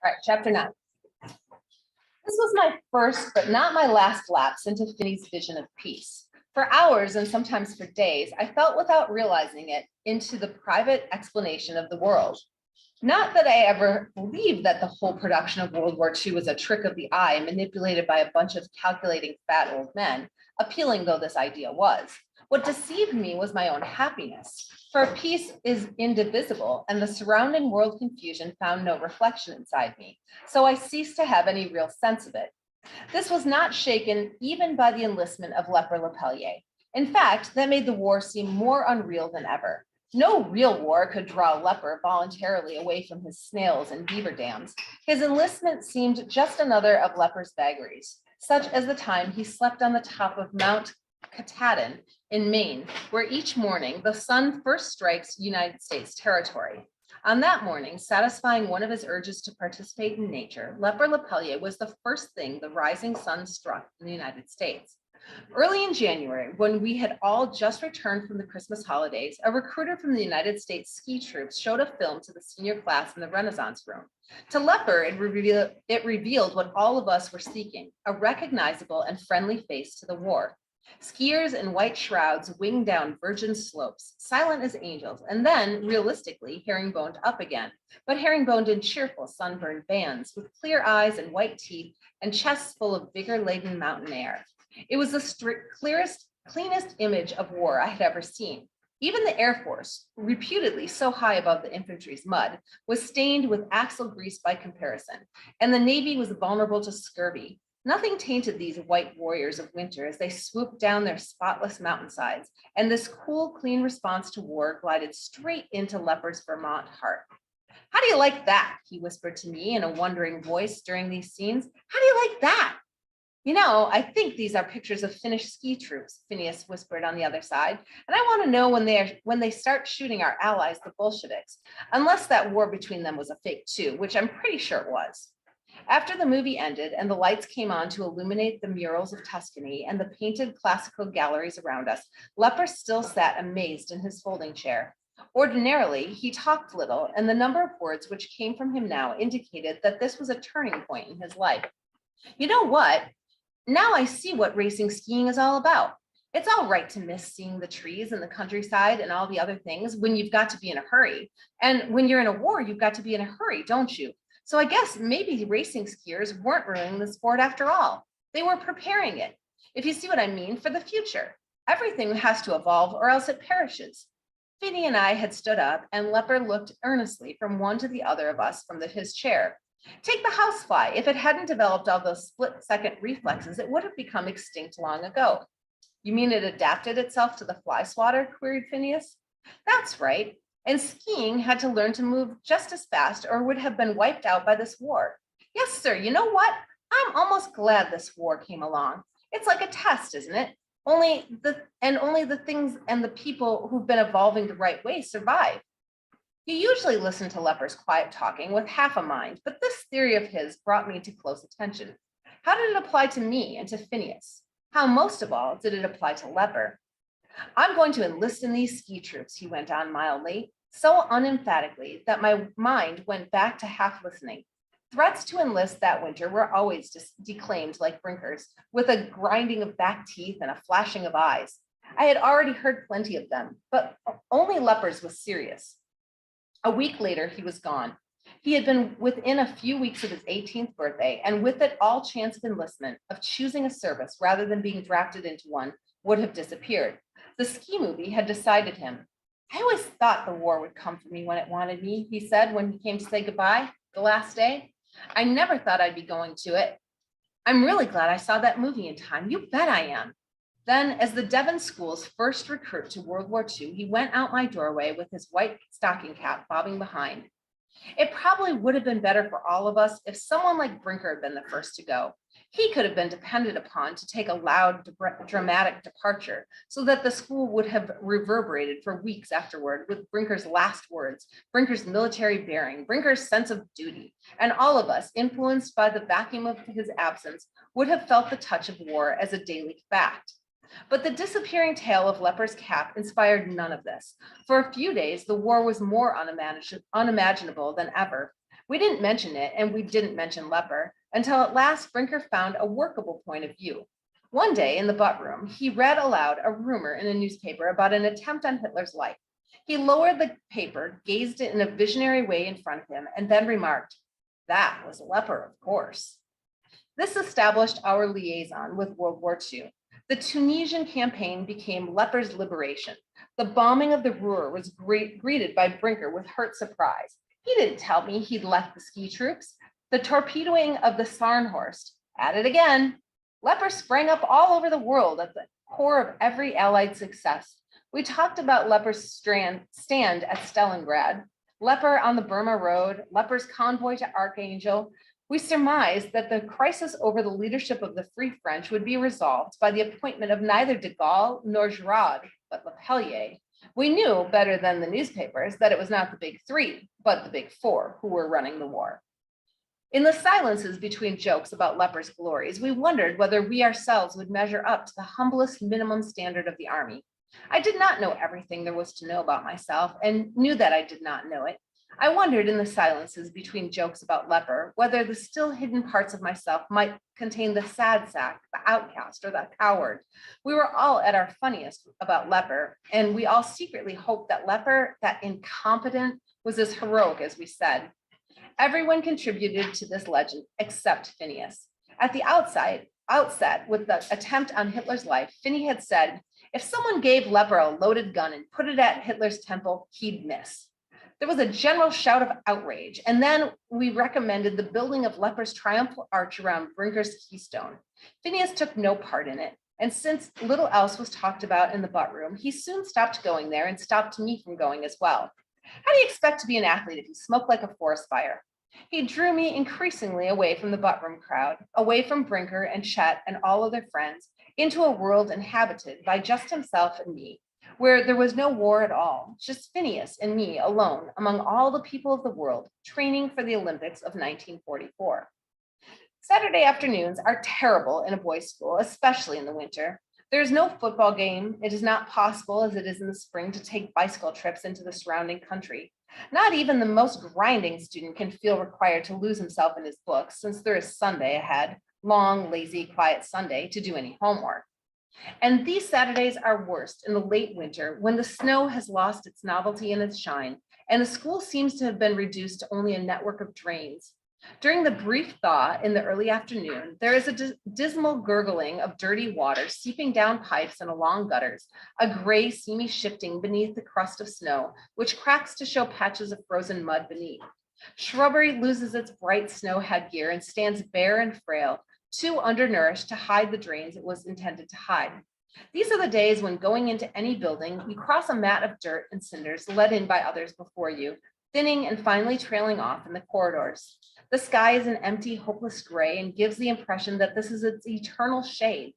All right, chapter 9. This was my first, but not my last lapse into Finney's vision of peace. For hours and sometimes for days, I felt without realizing it into the private explanation of the world. Not that I ever believed that the whole production of World War II was a trick of the eye manipulated by a bunch of calculating fat old men, appealing though this idea was. What deceived me was my own happiness, for peace is indivisible and the surrounding world confusion found no reflection inside me, so I ceased to have any real sense of it. This was not shaken even by the enlistment of Leper Lepellier. In fact, that made the war seem more unreal than ever. No real war could draw Leper voluntarily away from his snails and beaver dams. His enlistment seemed just another of Leper's vagaries, such as the time he slept on the top of Mount Katahdin in Maine, where each morning the sun first strikes United States territory. On that morning, satisfying one of his urges to participate in nature, Leper Lepellier was the first thing the rising sun struck in the United States. Early in January, when we had all just returned from the Christmas holidays, a recruiter from the United States ski troops showed a film to the senior class in the Renaissance room. To Leper, it revealed what all of us were seeking, a recognizable and friendly face to the war. Skiers in white shrouds winged down virgin slopes, silent as angels, and then, realistically, herringboned up again, but herringboned in cheerful sunburned bands, with clear eyes and white teeth and chests full of vigor-laden mountain air. It was the cleanest image of war I had ever seen. Even the Air Force, reputedly so high above the infantry's mud, was stained with axle grease by comparison, and the Navy was vulnerable to scurvy. Nothing tainted these white warriors of winter as they swooped down their spotless mountainsides, and this cool, clean response to war glided straight into Leper's Vermont heart. "How do you like that?" he whispered to me in a wondering voice during these scenes. "How do you like that?" "You know, I think these are pictures of Finnish ski troops," Phineas whispered on the other side, "and I want to know when they start shooting our allies, the Bolsheviks, unless that war between them was a fake too, which I'm pretty sure it was." After the movie ended and the lights came on to illuminate the murals of Tuscany and the painted classical galleries around us, Leper still sat amazed in his folding chair. Ordinarily, he talked little, and the number of words which came from him now indicated that this was a turning point in his life. "You know what? Now I see what racing skiing is all about. It's all right to miss seeing the trees and the countryside and all the other things when you've got to be in a hurry. And when you're in a war, you've got to be in a hurry, don't you? So I guess maybe racing skiers weren't ruining the sport after all. They were preparing it, if you see what I mean, for the future. Everything has to evolve or else it perishes." Finny and I had stood up, and Leper looked earnestly from one to the other of us from his chair. "Take the housefly. If it hadn't developed all those split-second reflexes, it would have become extinct long ago." "You mean it adapted itself to the fly swatter?" queried Phineas. "That's right. And skiing had to learn to move just as fast or would have been wiped out by this war. Yes, sir. You know what? I'm almost glad this war came along. It's like a test, isn't it? Only the things and the people who've been evolving the right way survive." You usually listen to Leper's quiet talking with half a mind, but this theory of his brought me to close attention. How did it apply to me and to Phineas? How, most of all, did it apply to Leper? "I'm going to enlist in these ski troops," he went on mildly, so unemphatically that my mind went back to half listening. Threats to enlist that winter were always declaimed like Brinker's, with a grinding of back teeth and a flashing of eyes. I had already heard plenty of them, but only Leper's was serious. A week later, he was gone. He had been within a few weeks of his 18th birthday, and with it, all chance of enlistment, of choosing a service rather than being drafted into one, would have disappeared. The ski movie had decided him. "I always thought the war would come for me when it wanted me," he said when he came to say goodbye the last day. "I never thought I'd be going to it. I'm really glad I saw that movie in time. You bet I am." Then, as the Devon School's first recruit to World War II, he went out my doorway with his white stocking cap bobbing behind. It probably would have been better for all of us if someone like Brinker had been the first to go. He could have been depended upon to take a loud, dramatic departure so that the school would have reverberated for weeks afterward with Brinker's last words, Brinker's military bearing, Brinker's sense of duty, and all of us, influenced by the vacuum of his absence, would have felt the touch of war as a daily fact. But the disappearing tail of Leper's cap inspired none of this. For a few days, the war was more unimaginable than ever. We didn't mention it, and we didn't mention leper, until at last Brinker found a workable point of view. One day in the butt room, he read aloud a rumor in a newspaper about an attempt on Hitler's life. He lowered the paper, gazed it in a visionary way in front of him, and then remarked, "That was leper, of course." This established our liaison with World War II. The Tunisian campaign became leper's liberation. The bombing of the Ruhr was greeted by Brinker with hurt surprise. He didn't tell me he'd left the ski troops. The torpedoing of the Sarnhorst, at it again. Leper sprang up all over the world at the core of every Allied success. We talked about Leper's stand at Stalingrad, Leper on the Burma Road, Leper's convoy to Archangel. We surmised that the crisis over the leadership of the Free French would be resolved by the appointment of neither de Gaulle nor Giraud, but Lepellier. We knew better than the newspapers that it was not the big three, but the big four who were running the war. In the silences between jokes about Leper's glories, we wondered whether we ourselves would measure up to the humblest minimum standard of the army. I did not know everything there was to know about myself and knew that I did not know it. I wondered in the silences between jokes about Leper whether the still hidden parts of myself might contain the sad sack, the outcast, or the coward. We were all at our funniest about Leper, and we all secretly hoped that Leper, that incompetent, was as heroic as we said. Everyone contributed to this legend except Phineas. At the outset, with the attempt on Hitler's life, Finney had said, if someone gave Leper a loaded gun and put it at Hitler's temple, he'd miss. There was a general shout of outrage, and then we recommended the building of Leper's triumphal arch around Brinker's keystone. Phineas took no part in it, and since little else was talked about in the butt room, he soon stopped going there and stopped me from going as well. How do you expect to be an athlete if you smoke like a forest fire? He drew me increasingly away from the butt room crowd, away from Brinker and Chet and all of their friends, into a world inhabited by just himself and me, where there was no war at all, just Phineas and me alone among all the people of the world training for the Olympics of 1944. Saturday afternoons are terrible in a boys' school, especially in the winter. There is no football game. It is not possible, as it is in the spring, to take bicycle trips into the surrounding country. Not even the most grinding student can feel required to lose himself in his books, since there is Sunday ahead, long, lazy, quiet Sunday, to do any homework. And these Saturdays are worst in the late winter, when the snow has lost its novelty and its shine, and the school seems to have been reduced to only a network of drains. During the brief thaw in the early afternoon, there is a dismal gurgling of dirty water seeping down pipes and along gutters, a gray, seamy shifting beneath the crust of snow, which cracks to show patches of frozen mud beneath. Shrubbery loses its bright snow headgear and stands bare and frail, too undernourished to hide the drains it was intended to hide. These are the days when, going into any building, you cross a mat of dirt and cinders let in by others before you, thinning and finally trailing off in the corridors. The sky is an empty, hopeless gray and gives the impression that this is its eternal shade.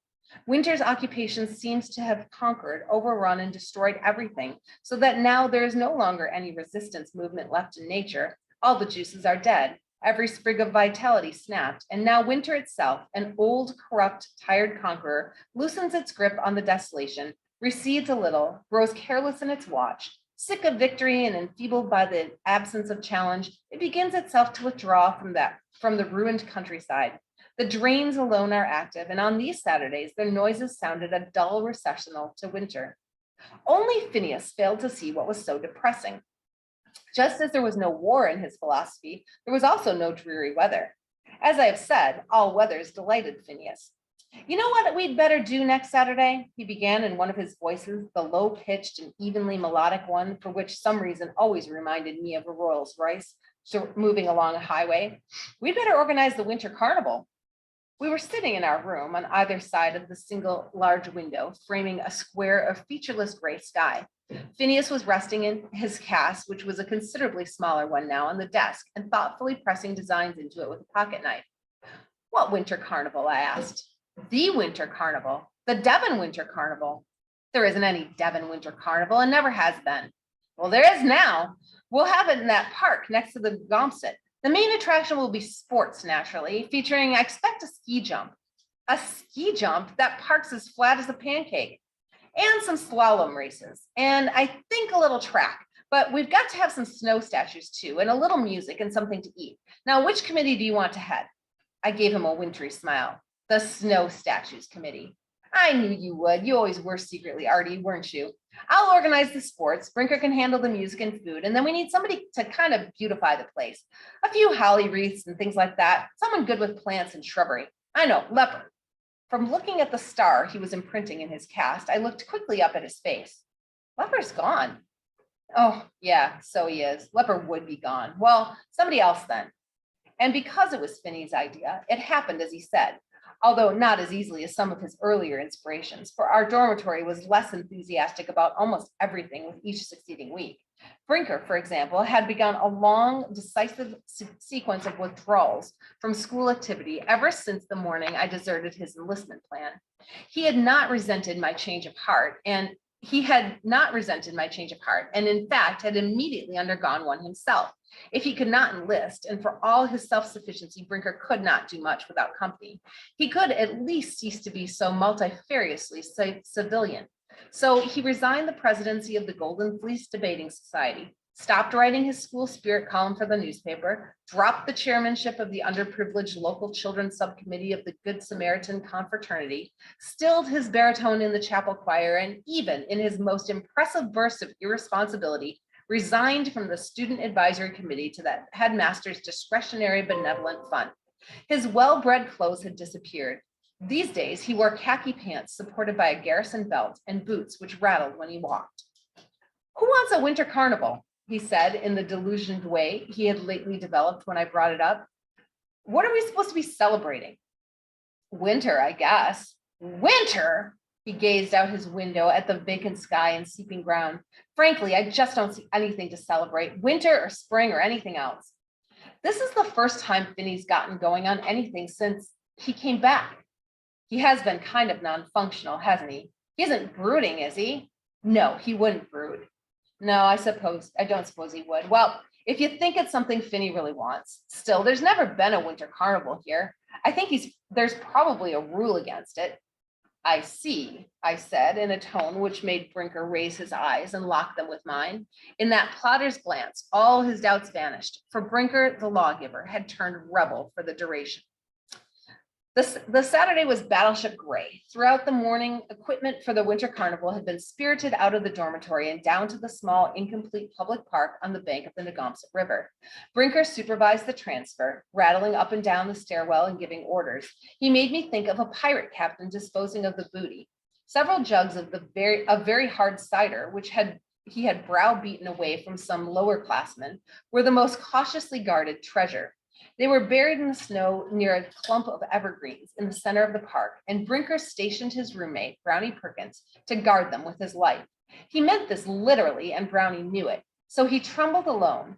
Winter's occupation seems to have conquered, overrun, and destroyed everything, so that now there is no longer any resistance movement left in nature. All the juices are dead, every sprig of vitality snapped, and now winter itself, an old, corrupt, tired conqueror, loosens its grip on the desolation, recedes a little, grows careless in its watch. Sick of victory and enfeebled by the absence of challenge, it begins itself to withdraw from the ruined countryside. The drains alone are active, and on these Saturdays, their noises sounded a dull recessional to winter. Only Phineas failed to see what was so depressing. Just as there was no war in his philosophy, there was also no dreary weather. As I have said, all weathers delighted Phineas. You know what we'd better do next Saturday? He began in one of his voices, the low-pitched and evenly melodic one, for which some reason always reminded me of a Rolls Royce moving along a highway. We'd better organize the winter carnival. We were sitting in our room on either side of the single large window, framing a square of featureless gray sky. Phineas was resting in his cast, which was a considerably smaller one now, on the desk, and thoughtfully pressing designs into it with a pocket knife. What winter carnival? I asked. The winter carnival, the Devon winter carnival. There isn't any Devon winter carnival and never has been. Well, there is now. We'll have it in that park next to the Gomset. The main attraction will be sports, naturally, featuring, I expect, a ski jump. A ski jump? That park's as flat as a pancake. And some slalom races. And I think a little track. But we've got to have some snow statues too, and a little music and something to eat. Now, which committee do you want to head? I gave him a wintry smile. The Snow Statues Committee. I knew you would. You always were secretly arty, weren't you? I'll organize the sports. Brinker can handle the music and food. And then we need somebody to kind of beautify the place. A few holly wreaths and things like that. Someone good with plants and shrubbery. I know, Leopard. From looking at the star he was imprinting in his cast, I looked quickly up at his face. Leopard's gone. Oh, yeah, so he is. Leopard would be gone. Well, somebody else then. And because it was Finney's idea, it happened as he said, although not as easily as some of his earlier inspirations, for our dormitory was less enthusiastic about almost everything with each succeeding week. Brinker, for example, had begun a long, decisive sequence of withdrawals from school activity ever since the morning I deserted his enlistment plan. He had not resented my change of heart, and in fact had immediately undergone one himself. If he could not enlist, and for all his self-sufficiency, Brinker could not do much without company, he could at least cease to be so multifariously civilian. So he resigned the presidency of the Golden Fleece Debating Society, stopped writing his school spirit column for the newspaper, dropped the chairmanship of the underprivileged local children's subcommittee of the Good Samaritan Confraternity, stilled his baritone in the chapel choir, and even in his most impressive burst of irresponsibility, resigned from the student advisory committee to that headmaster's discretionary benevolent fund. His well-bred clothes had disappeared. These days, he wore khaki pants supported by a garrison belt and boots which rattled when he walked. Who wants a winter carnival? He said in the delusioned way he had lately developed when I brought it up. What are we supposed to be celebrating? Winter, I guess. Winter? He gazed out his window at the vacant sky and seeping ground. Frankly, I just don't see anything to celebrate, winter or spring or anything else. This is the first time Finney's gotten going on anything since he came back. He has been kind of non-functional, hasn't he? He isn't brooding, is he? No, he wouldn't brood. No, I don't suppose he would. Well, if you think it's something Finney really wants. Still, there's never been a winter carnival here. I think there's probably a rule against it. I see, I said in a tone which made Brinker raise his eyes and lock them with mine. In that plotter's glance, all his doubts vanished, for Brinker, the lawgiver, had turned rebel for the duration. The Saturday was battleship gray. Throughout the morning, equipment for the winter carnival had been spirited out of the dormitory and down to the small, incomplete public park on the bank of the Negomsett River. Brinker supervised the transfer, rattling up and down the stairwell and giving orders. He made me think of a pirate captain disposing of the booty. Several jugs of very hard cider, which he had browbeaten away from some lower classmen, were the most cautiously guarded treasure. They were buried in the snow near a clump of evergreens in the center of the park, and Brinker stationed his roommate, Brownie Perkins, to guard them with his life. He meant this literally, and Brownie knew it. So he trembled alone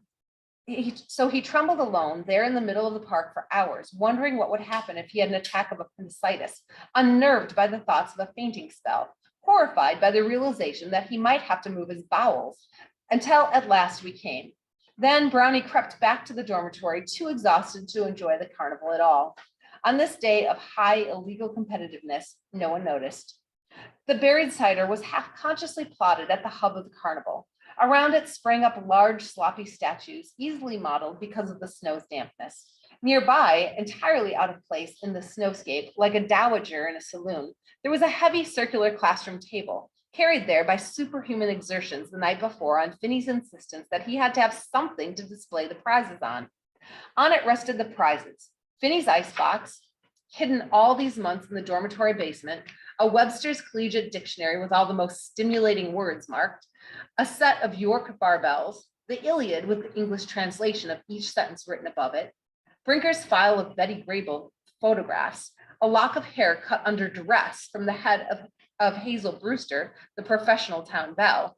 there in the middle of the park for hours, wondering what would happen if he had an attack of appendicitis, unnerved by the thoughts of a fainting spell, horrified by the realization that he might have to move his bowels, until at last we came. Then Brownie crept back to the dormitory, too exhausted to enjoy the carnival at all. On this day of high illegal competitiveness, no one noticed. The buried cider was half-consciously plotted at the hub of the carnival. Around it sprang up large, sloppy statues, easily modeled because of the snow's dampness. Nearby, entirely out of place in the snowscape, like a dowager in a saloon, there was a heavy circular classroom table, carried there by superhuman exertions the night before on Finney's insistence that he had to have something to display the prizes on. On it rested the prizes: Finney's icebox, hidden all these months in the dormitory basement, a Webster's Collegiate Dictionary with all the most stimulating words marked, a set of York barbells, the Iliad with the English translation of each sentence written above it, Brinker's file of Betty Grable photographs, a lock of hair cut under duress from the head of Hazel Brewster, the professional town belle,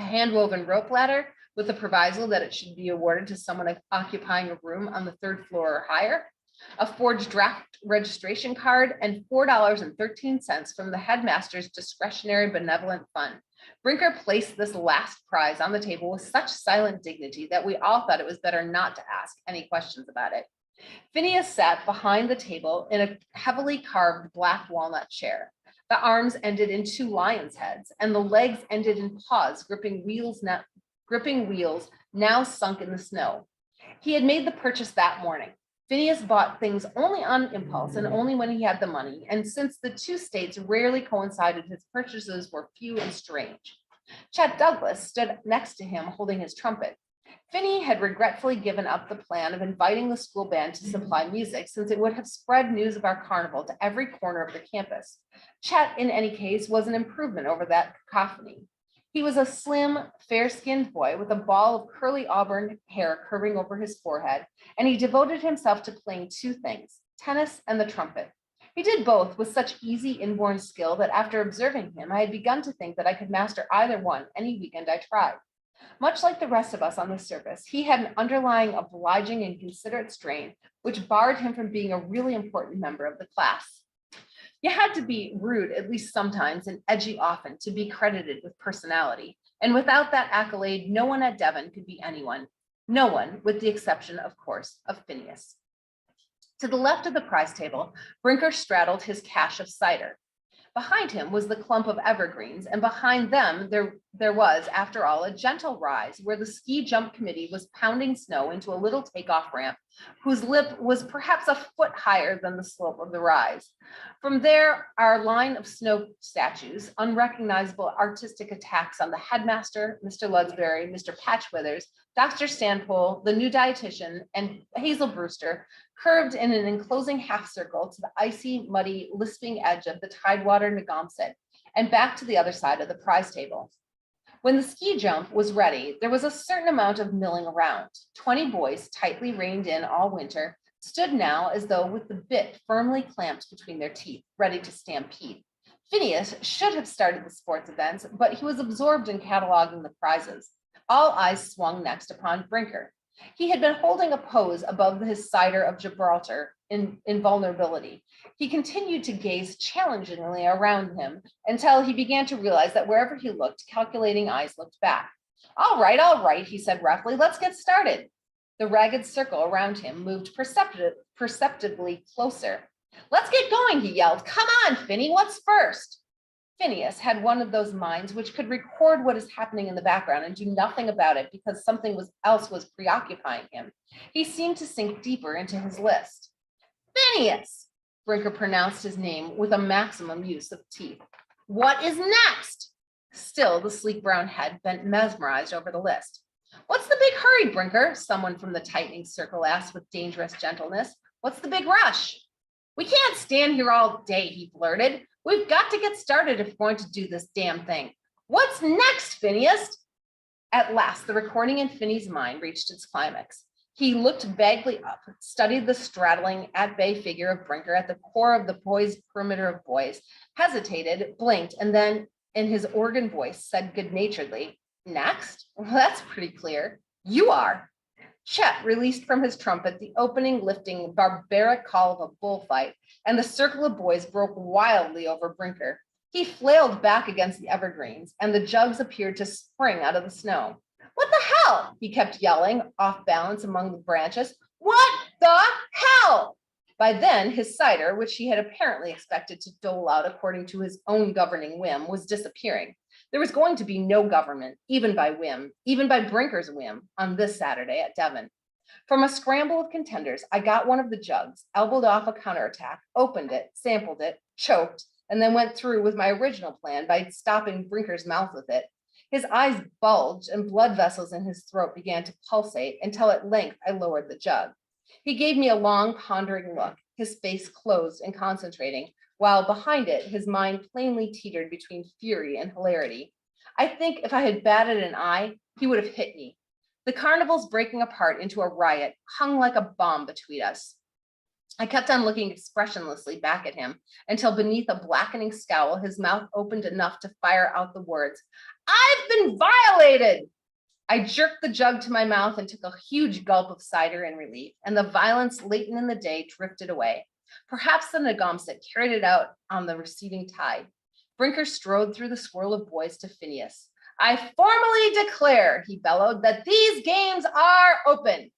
a hand-woven rope ladder with the proviso that it should be awarded to someone occupying a room on the third floor or higher, a forged draft registration card, and $4.13 from the headmaster's discretionary benevolent fund. Brinker placed this last prize on the table with such silent dignity that we all thought it was better not to ask any questions about it. Phineas sat behind the table in a heavily carved black walnut chair. The arms ended in two lions' heads, and the legs ended in paws gripping gripping wheels now sunk in the snow. He had made the purchase that morning. Phineas bought things only on impulse and only when he had the money, and since the two states rarely coincided, his purchases were few and strange. Chet Douglas stood next to him holding his trumpet. Finney had regretfully given up the plan of inviting the school band to supply music, since it would have spread news of our carnival to every corner of the campus. Chet, in any case, was an improvement over that cacophony. He was a slim, fair-skinned boy with a ball of curly auburn hair curving over his forehead, and he devoted himself to playing two things, tennis and the trumpet. He did both with such easy inborn skill that after observing him, I had begun to think that I could master either one any weekend I tried. Much like the rest of us on the surface, he had an underlying obliging and considerate strain, which barred him from being a really important member of the class. You had to be rude at least sometimes and edgy often to be credited with personality. And without that accolade, no one at Devon could be anyone. No one, with the exception, of course, of Phineas. To the left of the prize table, Brinker straddled his cache of cider. Behind him was the clump of evergreens, and behind them there was, after all, a gentle rise where the ski jump committee was pounding snow into a little takeoff ramp whose lip was perhaps a foot higher than the slope of the rise. From there, our line of snow statues, unrecognizable artistic attacks on the headmaster, Mr. Ludsbury, Mr. Patchwithers, Dr. Stanpole, the new dietitian, and Hazel Brewster, curved in an enclosing half circle to the icy, muddy, lisping edge of the Tidewater Negomset, and back to the other side of the prize table. When the ski jump was ready, there was a certain amount of milling around. 20 boys, tightly reined in all winter, stood now as though with the bit firmly clamped between their teeth, ready to stampede. Phineas should have started the sports events, but he was absorbed in cataloging the prizes. All eyes swung next upon Brinker. He had been holding a pose above his cider of Gibraltar in invulnerability. He continued to gaze challengingly around him until he began to realize that wherever he looked, calculating eyes looked back. All right, he said roughly, let's get started. The ragged circle around him moved perceptibly closer. Let's get going, he yelled. Come on, Finney, what's first? Phineas had one of those minds which could record what is happening in the background and do nothing about it because something else was preoccupying him. He seemed to sink deeper into his list. Phineas, Brinker pronounced his name with a maximum use of teeth. What is next? Still, the sleek brown head bent mesmerized over the list. What's the big hurry, Brinker? Someone from the tightening circle asked with dangerous gentleness. What's the big rush? We can't stand here all day, he blurted. We've got to get started if we're going to do this damn thing. What's next, Phineas? At last, the recording in Finney's mind reached its climax. He looked vaguely up, studied the straddling at bay figure of Brinker at the core of the boys' perimeter of boys, hesitated, blinked, and then in his organ voice said good-naturedly, next? Well, that's pretty clear. You are. Chet released from his trumpet the opening, lifting, barbaric call of a bullfight, and the circle of boys broke wildly over Brinker. He flailed back against the evergreens, and the jugs appeared to spring out of the snow. What the hell? He kept yelling, off balance among the branches. What the hell? By then, his cider, which he had apparently expected to dole out according to his own governing whim, was disappearing. There was going to be no government, even by whim, even by Brinker's whim, on this Saturday at Devon. From a scramble of contenders, I got one of the jugs, elbowed off a counterattack, opened it, sampled it, choked, and then went through with my original plan by stopping Brinker's mouth with it. His eyes bulged and blood vessels in his throat began to pulsate until at length I lowered the jug. He gave me a long, pondering look, his face closed and concentrating, while behind it, his mind plainly teetered between fury and hilarity. I think if I had batted an eye, he would have hit me. The carnival's breaking apart into a riot hung like a bomb between us. I kept on looking expressionlessly back at him until beneath a blackening scowl, his mouth opened enough to fire out the words, I've been violated! I jerked the jug to my mouth and took a huge gulp of cider in relief, and the violence latent in the day drifted away. Perhaps the Negomset carried it out on the receding tide. Brinker strode through the swirl of boys to Phineas. I formally declare, he bellowed, that these games are open.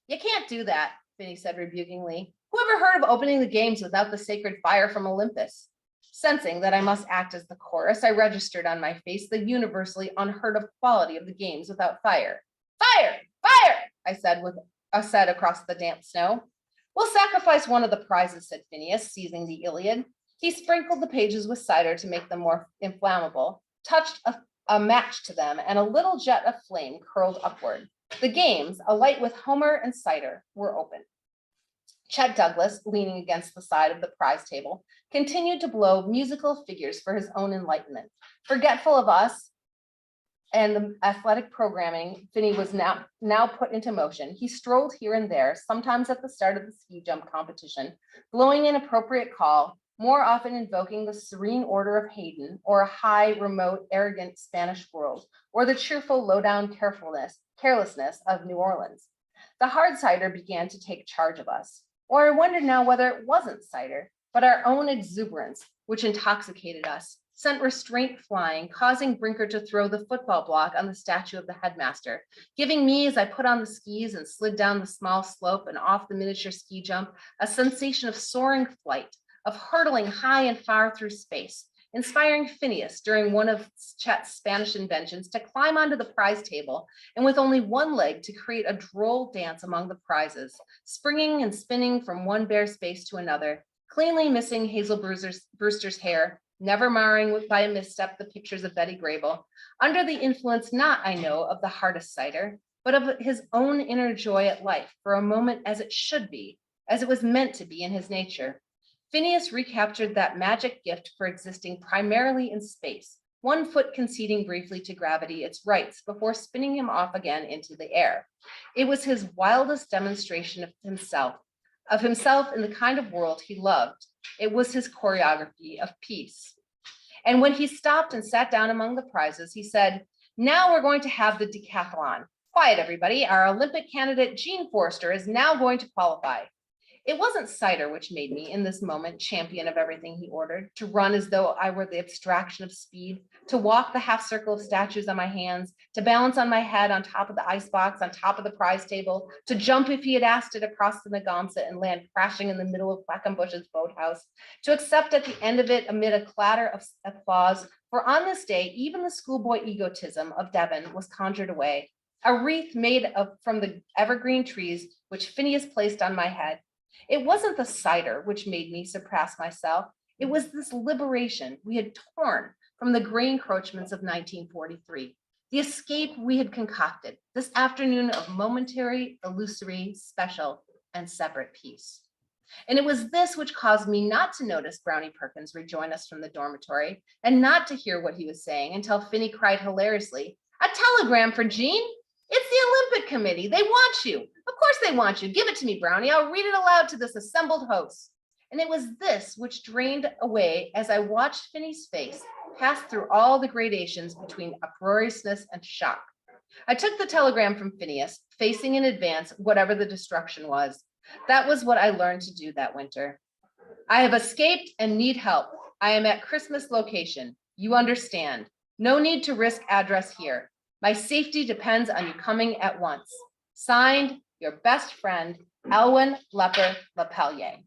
You can't do that, Finney said rebukingly. Whoever heard of opening the games without the sacred fire from Olympus? Sensing that I must act as the chorus, I registered on my face the universally unheard of quality of the games without fire. Fire! Fire! I said across the damp snow. We'll sacrifice one of the prizes, said Phineas, seizing the Iliad. He sprinkled the pages with cider to make them more inflammable, touched a match to them, and a little jet of flame curled upward. The games, alight with Homer and cider, were open. Chet Douglas, leaning against the side of the prize table, continued to blow musical figures for his own enlightenment. Forgetful of us and the athletic programming Finney was now put into motion, he strolled here and there, sometimes at the start of the ski jump competition, blowing an appropriate call, more often invoking the serene order of Haydn, or a high, remote, arrogant Spanish world, or the cheerful, low-down carelessness of New Orleans. The hard cider began to take charge of us. Or I wonder now whether it wasn't cider, but our own exuberance, which intoxicated us, sent restraint flying, causing Brinker to throw the football block on the statue of the headmaster, giving me, as I put on the skis and slid down the small slope and off the miniature ski jump, a sensation of soaring flight, of hurtling high and far through space, inspiring Phineas during one of Chet's Spanish inventions to climb onto the prize table and with only one leg to create a droll dance among the prizes, springing and spinning from one bare space to another, cleanly missing Hazel Brewster's hair, never marring by a misstep the pictures of Betty Grable, under the influence not, I know, of the hardest cider, but of his own inner joy at life for a moment as it should be, as it was meant to be in his nature. Phineas recaptured that magic gift for existing primarily in space, one foot conceding briefly to gravity its rights before spinning him off again into the air. It was his wildest demonstration of himself in the kind of world he loved. It was his choreography of peace. And when he stopped and sat down among the prizes, he said, "Now we're going to have the decathlon. Quiet, everybody. Our Olympic candidate, Jean Forster, is now going to qualify." It wasn't cider which made me, in this moment, champion of everything he ordered, to run as though I were the abstraction of speed, to walk the half circle of statues on my hands, to balance on my head on top of the icebox, on top of the prize table, to jump if he had asked it across the Negomset and land crashing in the middle of Quackenbush's boathouse, to accept at the end of it amid a clatter of applause, for on this day, even the schoolboy egotism of Devon was conjured away, a wreath made from the evergreen trees which Phineas placed on my head. It wasn't the cider which made me surpass myself. It was this liberation we had torn from the gray encroachments of 1943, the escape we had concocted, this afternoon of momentary, illusory, special, and separate peace. And it was this which caused me not to notice Brownie Perkins rejoin us from the dormitory and not to hear what he was saying until Finney cried hilariously, "A telegram for Jean? It's the Olympic Committee. They want you. Of course they want you. Give it to me, Brownie. I'll read it aloud to this assembled host." And it was this which drained away as I watched Finney's face pass through all the gradations between uproariousness and shock. I took the telegram from Phineas, facing in advance whatever the destruction was. That was what I learned to do that winter. "I have escaped and need help. I am at Christmas location. You understand. No need to risk address here. My safety depends on you coming at once. Signed, your best friend, Elwyn Lepper LaPellier."